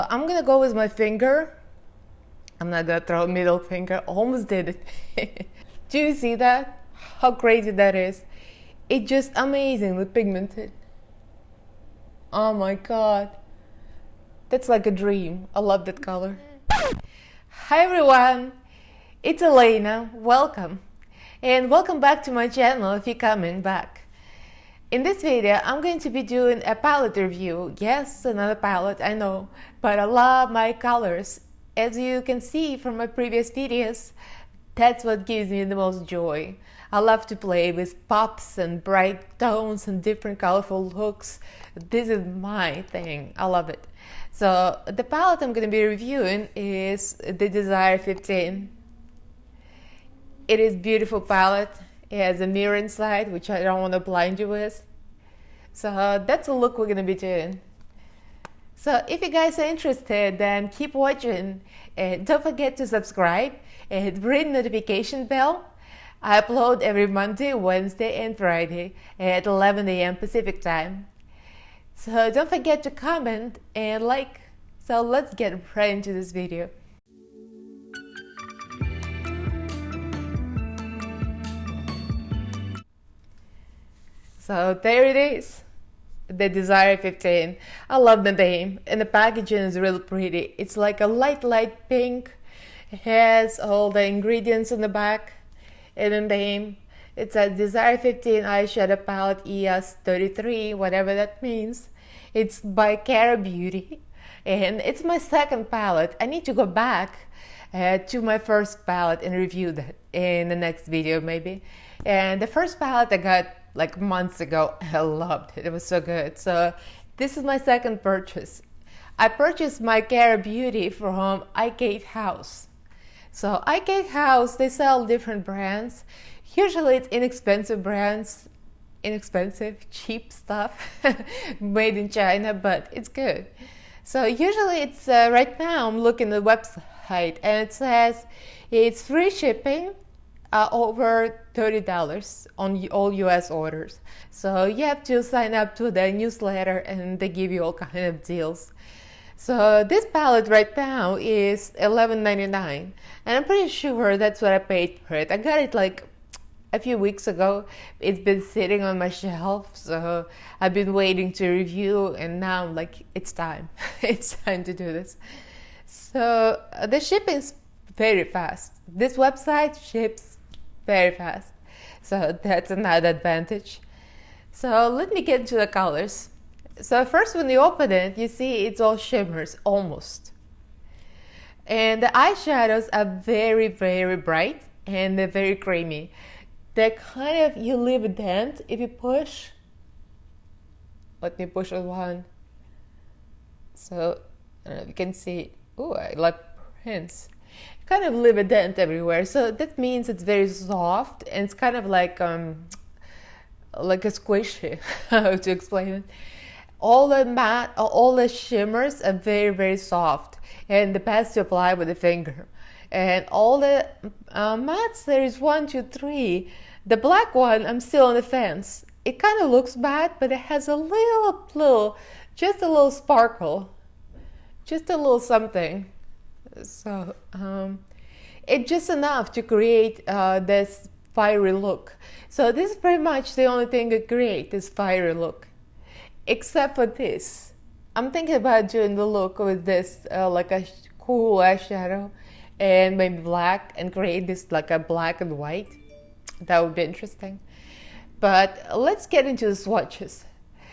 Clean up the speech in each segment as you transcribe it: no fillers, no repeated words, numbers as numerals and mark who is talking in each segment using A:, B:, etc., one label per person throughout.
A: I'm gonna go with my finger. I'm not gonna throw a middle finger. Almost did it. Do you see that? How crazy that is. It's just amazingly pigmented. Oh my god. That's like a dream. I love that color. Hi everyone. It's Elaina. Welcome. And welcome back to my channel if you're coming back. In this video, I'm going to be doing a palette review. Yes, another palette, I know. But I love my colors. As you can see from my previous videos, that's what gives me the most joy. I love to play with pops and bright tones and different colorful looks. This is my thing. I love it. So the palette I'm going to be reviewing is the Desire 15. It is a beautiful palette. It has a mirror inside, which I don't want to blind you with. So that's the look we're going to be doing. So if you guys are interested, then keep watching. And don't forget to subscribe and ring the notification bell. I upload every Monday, Wednesday, and Friday at 11 AM Pacific time. So don't forget to comment and like. So let's get right into this video. So there it is, the Desire 15. I love the name, and the packaging is really pretty. It's like a light pink. It has all the ingredients in the back, and the name. It's a Desire 15 eyeshadow palette ES 33, whatever that means. It's by Cara Beauty, and it's my second palette. I need to go back to my first palette and review that in the next video maybe. And the first palette I got like months ago. I loved it. It was so good. So this is my second purchase. I purchased my Cara Beauty from iCake House. So iCake House, they sell different brands. Usually it's inexpensive brands, cheap stuff made in China, but it's good. So usually it's right now I'm looking at the website and it says it's free shipping over $30 on all US orders. So you have to sign up to the newsletter and they give you all kind of deals. So this palette right now is $11.99 and I'm pretty sure that's what I paid for it. I got it like a few weeks ago. It's been sitting on my shelf, so I've been waiting to review, and now I'm like, it's time. It's time to do this. So the shipping's very fast. This website ships very fast, so that's another advantage. So let me get into the colors. So first, when you open it, you see it's all shimmers, almost. And the eyeshadows are very bright, and they're very creamy. They're kind of, you leave a dent if you push. Let me push on one. So I don't know if you can see. Oh, I like prints. Kind of leave a dent everywhere, so that means it's very soft and it's kind of like a squishy. How to explain it? All the shimmers are very soft, and the best to apply with the finger. And all the mattes, there is 1, 2, 3. The black one, I'm still on the fence. It kind of looks bad, but it has a little, just a little sparkle, just a little something. So it's just enough to create this fiery look. So this is pretty much the only thing that creates this fiery look, except for this. I'm thinking about doing the look with this like a cool eyeshadow and maybe black, and create this like a black and white. That would be interesting. But let's get into the swatches.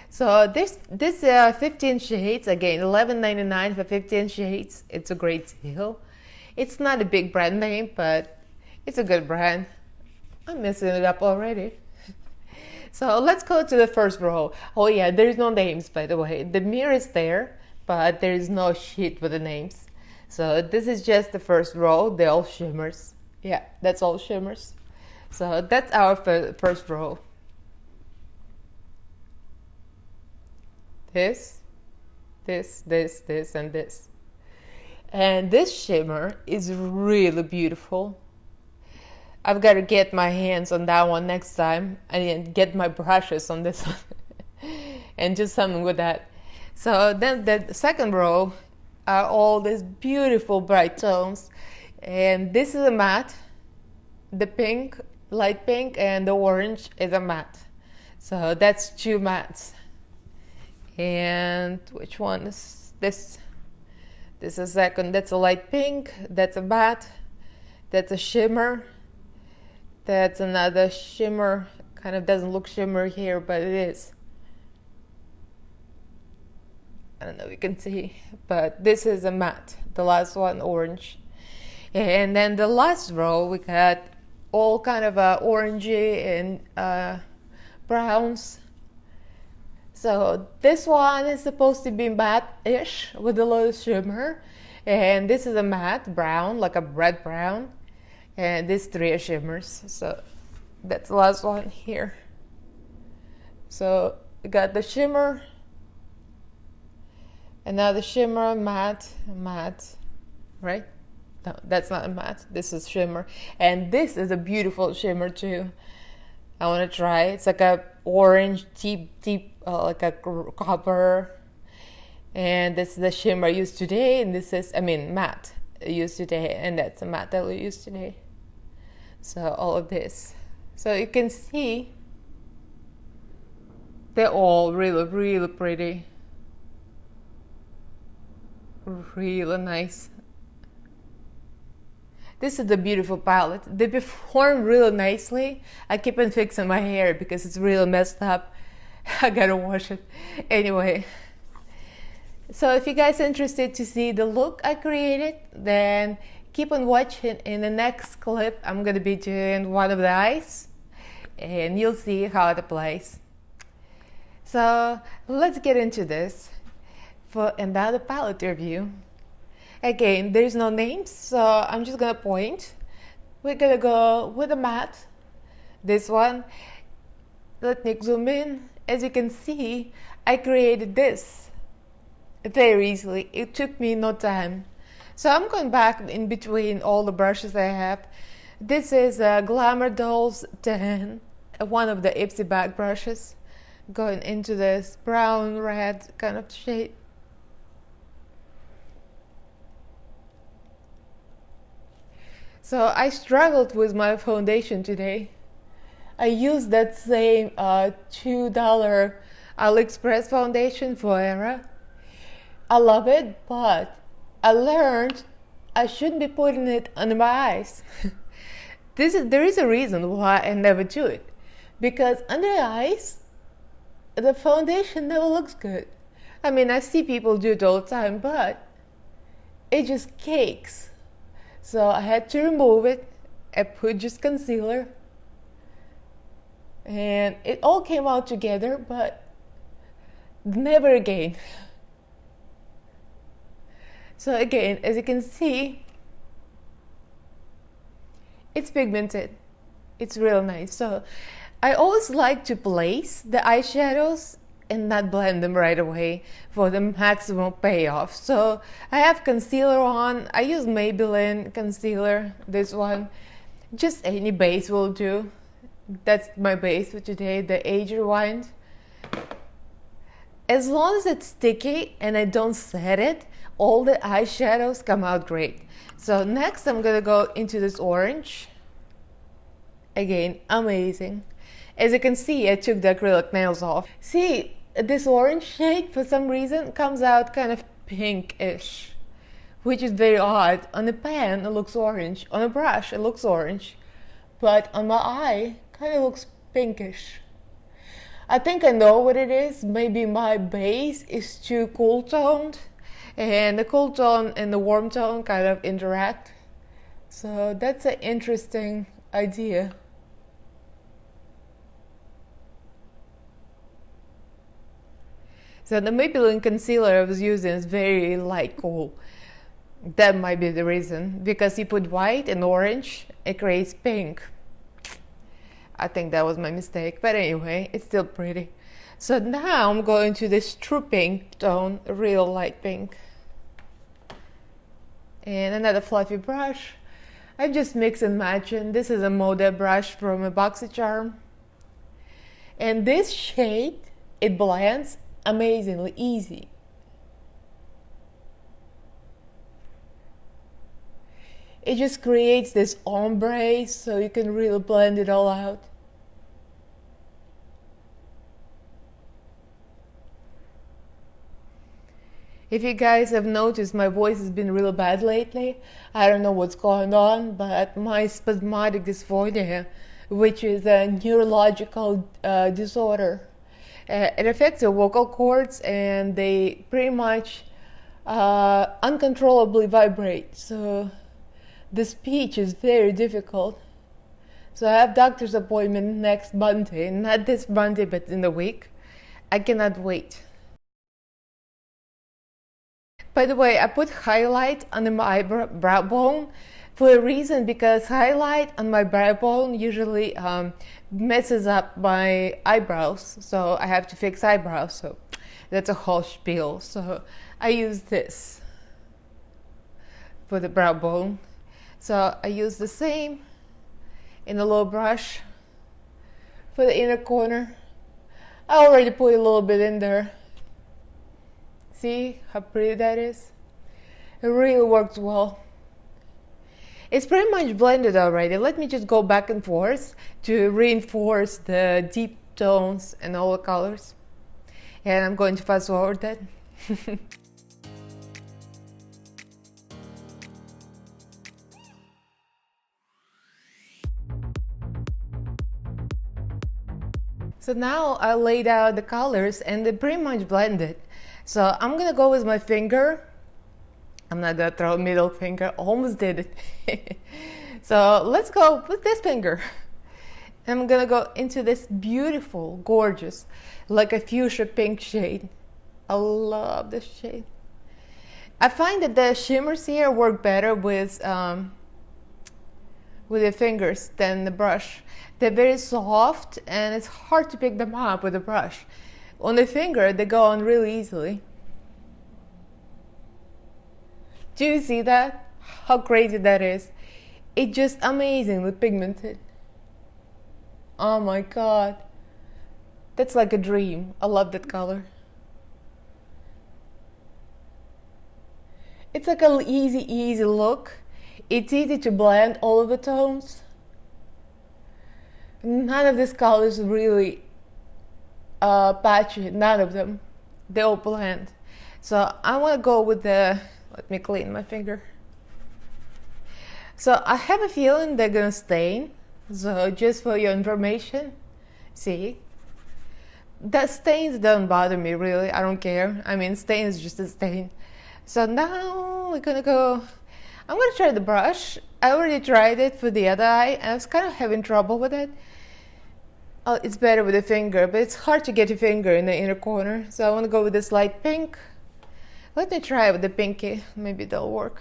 A: So this 15 shades, again, $11.99 for 15 shades. It's a great deal. It's not a big brand name, but it's a good brand. I'm messing it up already. So let's go to the first row. Oh yeah, there's no names, by the way. The mirror is there, but there is no sheet with the names. So this is just the first row. They're all shimmers. Yeah, that's all shimmers. So that's our first row. This, and this. And this shimmer is really beautiful. I've got to get my hands on that one next time and get my brushes on this one and do something with that. So then the second row are all these beautiful bright tones. And this is a matte. The pink, light pink, and the orange is a matte. So that's two mattes. And which one is this? This is a second. That's a light pink. That's a matte. That's a shimmer. That's another shimmer. Kind of doesn't look shimmer here, but it is. I don't know if you can see, but this is a matte. The last one, orange. And then the last row, we got all kind of orangey and browns. So this one is supposed to be matte-ish with a little shimmer. And this is a matte brown, like a red brown. And these three are shimmers. So that's the last one here. So we got the shimmer. And now the shimmer, matte, right? No, that's not a matte. This is shimmer. And this is a beautiful shimmer too. I want to try. It's like a orange, deep, like a copper. And this is the shimmer I used today. And this is, matte I used today. And that's a matte that we used today. So all of this. So you can see they're all really, really pretty. Really nice. This is the beautiful palette. They perform really nicely. I keep on fixing my hair because it's really messed up. I gotta wash it. Anyway. So if you guys are interested to see the look I created, then keep on watching. In the next clip, I'm gonna be doing one of the eyes. And you'll see how it applies. So let's get into this for another palette review. Again, there's no names, so I'm just gonna point. We're gonna go with a matte. This one. Let me zoom in. As you can see, I created this very easily. It took me no time. So I'm going back in between all the brushes I have. This is a Glamour Dolls 10, one of the Ipsy bag brushes, going into this brown red kind of shade. So I struggled with my foundation today. I used that same $2 AliExpress foundation for Era. I love it, but I learned I shouldn't be putting it under my eyes. There is a reason why I never do it. Because under the eyes, the foundation never looks good. I see people do it all the time, but it just cakes. So I had to remove it. I put just concealer. And it all came out together, but never again. So again, as you can see, it's pigmented. It's real nice. So I always like to place the eyeshadows and not blend them right away for the maximum payoff. So I have concealer on. I use Maybelline concealer, this one. Just any base will do. That's my base for today, the Age Rewind. As long as it's sticky and I don't set it, all the eyeshadows come out great. So next I'm gonna go into this orange. Again, amazing. As you can see, I took the acrylic nails off. See, this orange shade, for some reason, comes out kind of pinkish, which is very odd. On the pan, it looks orange. On a brush, it looks orange. But on my eye, kind of looks pinkish. I think I know what it is. Maybe my base is too cool toned, and the cool tone and the warm tone kind of interact. So that's an interesting idea. So the Maybelline concealer I was using is very light cool. That might be the reason, because you put white and orange, it creates pink. I think that was my mistake, but anyway, it's still pretty. So now I'm going to this true pink tone, real light pink. And another fluffy brush. I just mix and match, and this is a Moda brush from a BoxyCharm. And this shade, it blends amazingly easy. It just creates this ombre so you can really blend it all out. If you guys have noticed, my voice has been really bad lately. I don't know what's going on, but my spasmodic dysphonia, which is a neurological disorder, it affects your vocal cords, and they pretty much uncontrollably vibrate. So the speech is very difficult. So I have doctor's appointment next Monday, not this Monday, but in the week. I cannot wait. By the way, I put highlight under my brow bone for a reason, because highlight on my brow bone usually messes up my eyebrows, so I have to fix eyebrows, so that's a whole spiel. So I use this for the brow bone. So I use the same in a little brush for the inner corner. I already put a little bit in there. See how pretty that is? It really works well. It's pretty much blended already. Let me just go back and forth to reinforce the deep tones and all the colors. And I'm going to fast forward that. So now I laid out the colors and they're pretty much blended. So I'm gonna go with my finger. I'm not gonna throw a middle finger, almost did it. So let's go with this finger. I'm gonna go into this beautiful, gorgeous, like a fuchsia pink shade. I love this shade. I find that the shimmers here work better with the fingers than the brush. They're very soft and it's hard to pick them up with a brush. On the finger, they go on really easily. Do you see that? How crazy that is? It's just amazingly pigmented. Oh my god. That's like a dream. I love that color. It's like an easy look. It's easy to blend all of the tones. None of these colors really patchy, none of them. They all blend. So I want to go with the, let me clean my finger. So I have a feeling they're gonna stain. So just for your information, see? The stains don't bother me really, I don't care. I mean, stain is just a stain. So now we're gonna go, I'm gonna try the brush. I already tried it for the other eye and I was kind of having trouble with it. Oh, it's better with a finger, but it's hard to get a finger in the inner corner. So I want to go with this light pink. Let me try it with the pinky. Maybe that'll work.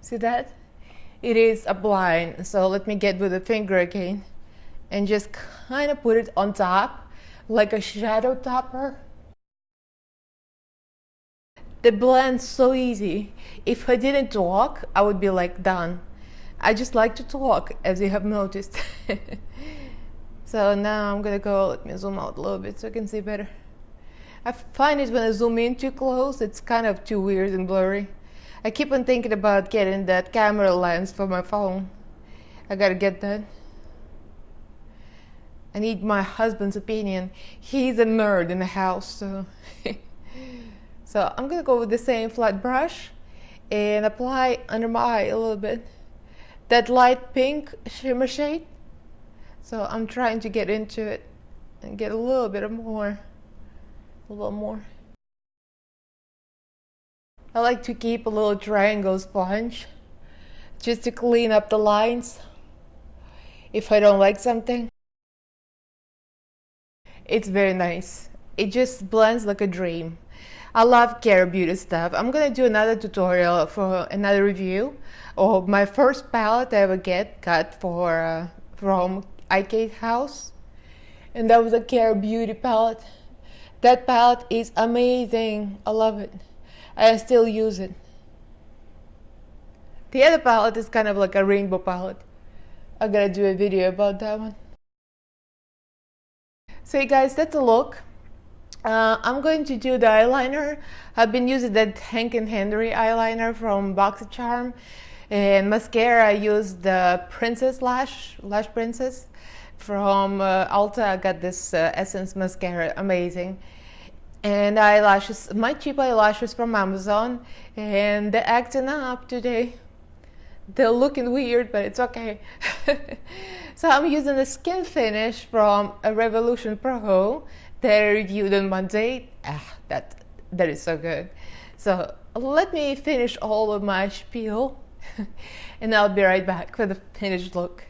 A: See that? It is a blind. So let me get with the finger again and just kind of put it on top like a shadow topper. The blend's so easy. If I didn't talk, I would be like done. I just like to talk, as you have noticed. So now I'm gonna go, let me zoom out a little bit so I can see better. I find it when I zoom in too close, it's kind of too weird and blurry. I keep on thinking about getting that camera lens for my phone. I gotta get that. I need my husband's opinion. He's a nerd in the house, so. So I'm gonna go with the same flat brush and apply under my eye a little bit. That light pink shimmer shade. So I'm trying to get into it and get a little bit more. A little more. I like to keep a little triangle sponge just to clean up the lines if I don't like something. It's very nice. It just blends like a dream. I love Care Beauty stuff. I'm gonna do another tutorial for another review of my first palette I ever got for from IK House, and that was a Care Beauty palette. That palette is amazing. I love it. I still use it. The other palette is kind of like a rainbow palette. I gotta do a video about that one. So you guys, that's a look. I'm going to do the eyeliner. I've been using that Hank and Henry eyeliner from Box of Charm, and mascara I used the Princess Lash Princess from Ulta. I got this Essence mascara, amazing. And eyelashes, my cheap eyelashes from Amazon, and they're acting up today. They're looking weird, but it's okay. So I'm using the skin finish from a Revolution Pro that I reviewed on Monday. That is so good. So let me finish all of my spiel and I'll be right back for the finished look.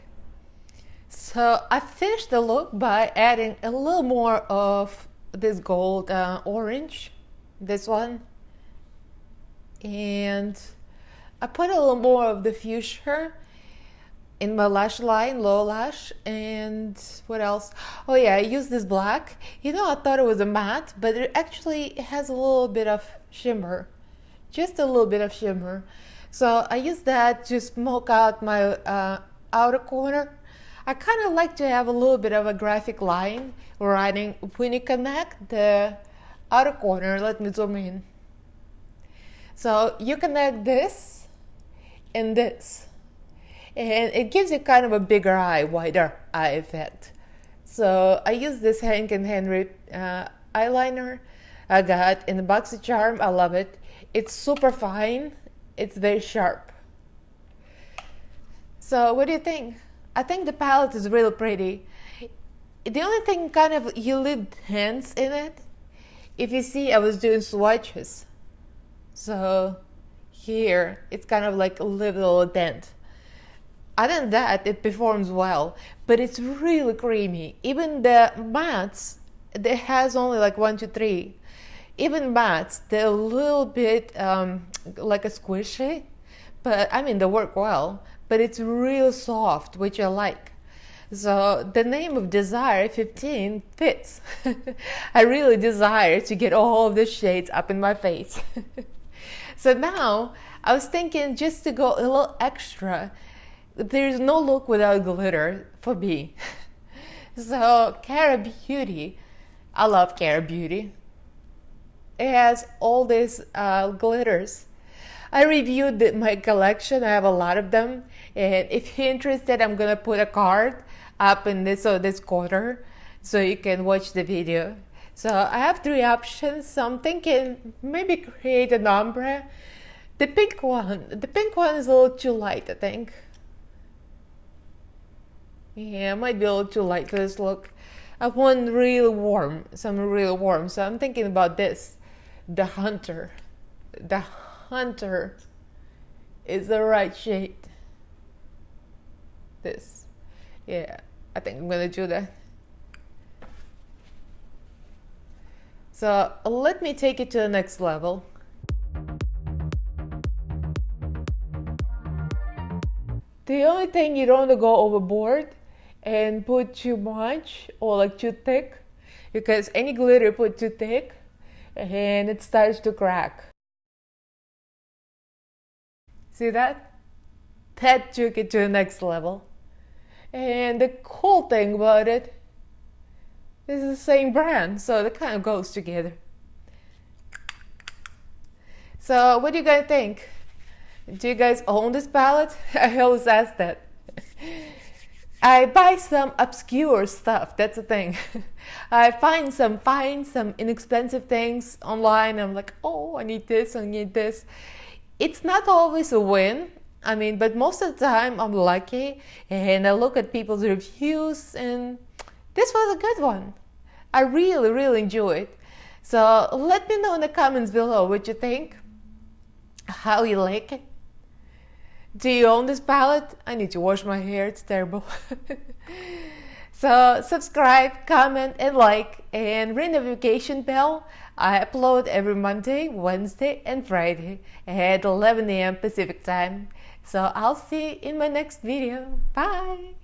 A: So I finished the look by adding a little more of this gold orange, this one, and I put a little more of the fuchsia in my lash line, low lash. And what else? Oh yeah, I used this black. You know, I thought it was a matte, but it actually has a little bit of shimmer, just a little bit of shimmer. So I used that to smoke out my outer corner. I kind of like to have a little bit of a graphic line running when you connect the outer corner. Let me zoom in. So you connect this and this, and it gives you kind of a bigger eye, wider eye effect. So I use this Hank and Henry eyeliner I got in the Box of Charm. I love it. It's super fine. It's very sharp. So what do you think? I think the palette is really pretty. The only thing, kind of, you leave hints in it. If you see, I was doing swatches. So here, it's kind of like a little dent. Other than that, it performs well, but it's really creamy. Even the mattes, it has only like 1, 2, 3. Even mattes, they're a little bit like a squishy, but I mean, they work well. But it's real soft, which I like. So the name of Desire 15 fits. I really desire to get all of the shades up in my face. So now I was thinking, just to go a little extra, there's no look without glitter for me. So Cara Beauty, I love Cara Beauty. It has all these glitters. I reviewed my collection. I have a lot of them, and if you're interested, I'm gonna put a card up in this corner so you can watch the video. So I have 3 options. So I'm thinking maybe create an ombre. The pink one is a little too light, I think. Yeah, it might be a little too light for this look. I want really warm, some real warm. So I'm thinking about this, the Hunter. The Hunter is the right shade. This, yeah, I think I'm gonna do that. So let me take it to the next level. The only thing, you don't want to go overboard and put too much or like too thick, because any glitter put too thick and it starts to crack. See that? That took it to the next level. And the cool thing about it is the same brand, so that kind of goes together. So what do you guys think? Do you guys own this palette? I always ask that. I buy some obscure stuff, that's the thing. I find some inexpensive things online. I'm like, oh, I need this, I need this. It's not always a win, I mean, but most of the time I'm lucky and I look at people's reviews, and this was a good one. I really, really enjoyed it. So let me know in the comments below what you think, how you like it. Do you own this palette? I need to wash my hair, it's terrible. So subscribe, comment, and like, and ring the notification bell. I upload every Monday, Wednesday, and Friday at 11 AM Pacific time. So I'll see you in my next video. Bye!